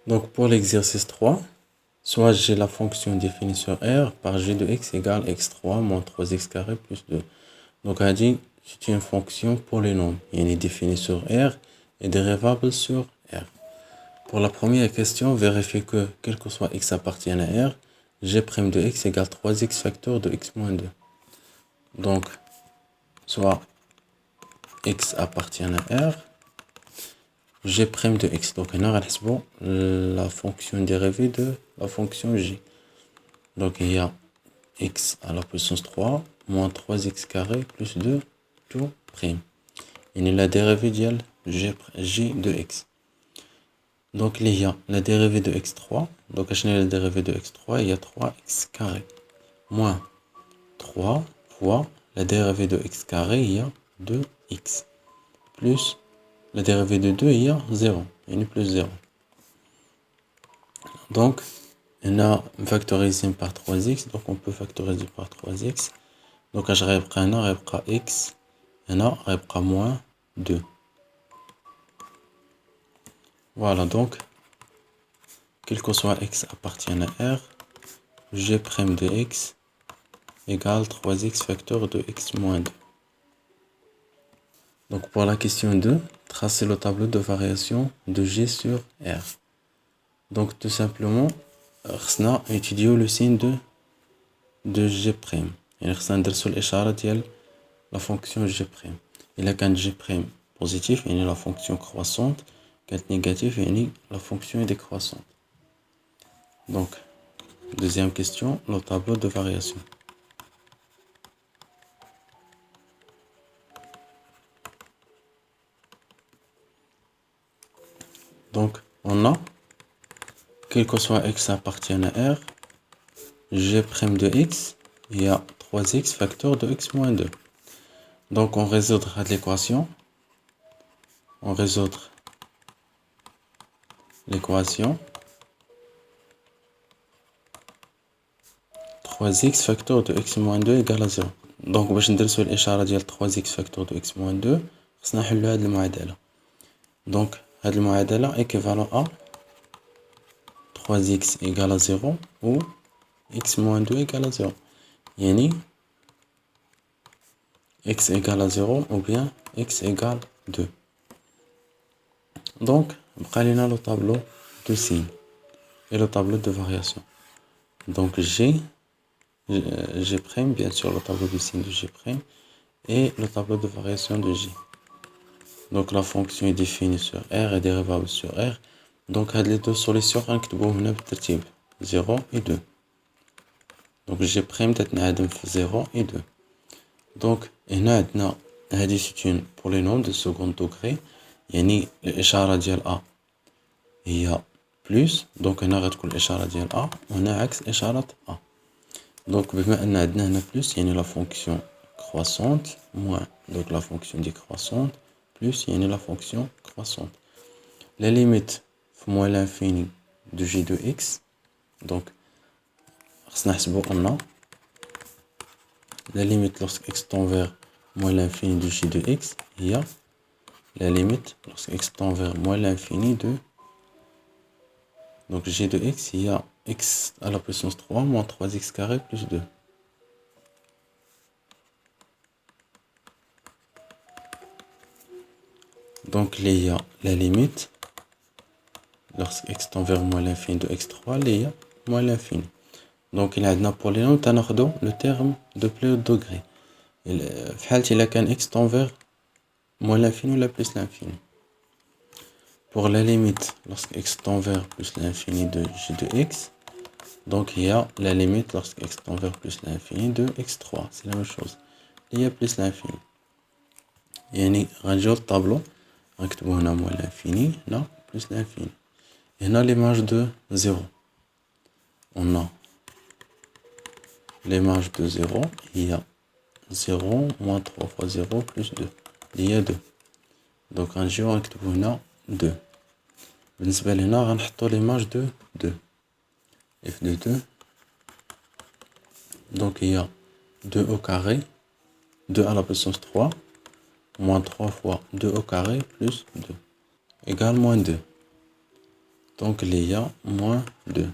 Donc pour l'exercice 3, soit j'ai la fonction définie sur R par g de x égale x3 moins 3x carré plus 2. Donc on a dit c'est une fonction polynôme. Elle est définie sur R et dérivable sur R. Pour la première question, vérifiez que quel que soit x appartienne à R, g' de x égale 3x facteur de x moins 2. Donc, soit x appartient à R, g' de x. Donc, on a la fonction dérivée de la fonction g. Donc, il y a x à la puissance 3 moins 3x carré plus 2 tout prime. Et la dérivée de g de x. Donc, il y a la dérivée de x3. Donc, la dérivée de x3, il y a 3x carré moins 3 fois la dérivée de x carré, il y a 2x. Plus la dérivée de 2, il y a 0. Il y a plus 0. Donc, on a factorisé par 3x. Donc, on peut factoriser par 3x. Donc, je vais prendre x. On a moins 2. Voilà, donc, quel que soit x appartient à R, g' de x égale 3x facteur de x moins 2. Donc pour la question 2, tracez le tableau de variation de g sur R. Donc tout simplement, on a étudié le signe de g'. Et on a ندرسوا الإشارة ديال la fonction g'. إلا كان g' positif, يعني la fonction croissante, كانت négatif, يعني la fonction est décroissante. Donc, deuxième question, le tableau de variation. Donc, on a, quel que soit x appartient à R, g' de x, il y a 3x facteur de x moins 2. Donc, on résoudra l'équation. On résoudre l'équation 3x facteur de x moins 2 égale à 0. Donc, باش ندرسو الإشارة ديال 3x facteur de x moins 2, خصنا نحلو هاد المعادلة. Donc, هاد المعادلة équivalent à 3x égale à 0 ou x moins 2 égale à 0. يعني x égale à 0 ou bien x égale 2. Donc, بقى لنا le tableau de signe et le tableau de variation. Donc, G', bien sûr, le tableau de signe de G' et le tableau de variation de G. Donc, la fonction est définie sur R et dérivable sur R. Donc, les deux solutions, on 0 et 2. Donc, G' تتنعدم في 0 et 2. Donc, هنا عندنا هذه c'est une polynôme de second degré. يعني الإشارة ديال A هي بلس. دونك هنا غتكون الإشارة ديال A وهنا عكس إشارة A. دونك بما أن عندنا هنا بلس يعني لا فونكسيون croissante moins donc la fonction décroissante plus يعني la fonction croissante. La limite في moins l'infini de g de x. Donc خصنا نحسبو أن la limite lorsque x tend vers moins l'infini de g de x هي la limite lorsque x tend vers moins l'infini de donc g de x, il y a x à la puissance 3 moins 3x carré plus 2. Donc il y a la limite lorsque x tend vers moins l'infini de x3, il y a moins l'infini. Donc il y a un polynôme, le terme de plus haut degré. Il a qu'un x tend vers moins l'infini ou la plus l'infini. Pour la limite, lorsque x tend vers plus l'infini de g de x, donc il y a la limite lorsque x tend vers plus l'infini de x3. C'est la même chose. Il y a plus l'infini. يعني غنجيو الطابلو غنكتبو هنا moins l'infini, là plus l'infini. Et هنا l'image de 0. On a l'image de 0, il y a 0 moins 3 fois 0 plus 2. Il y a 2. Donc غنجيو غنكتبو هنا 2. بالنسبة لهنا غنحطو l'image de 2. f de 2. Donc il y a 2 au carré, 2 à la puissance 3, moins 3 fois 2 au carré plus 2, égale moins 2. Donc, il y a moins 2.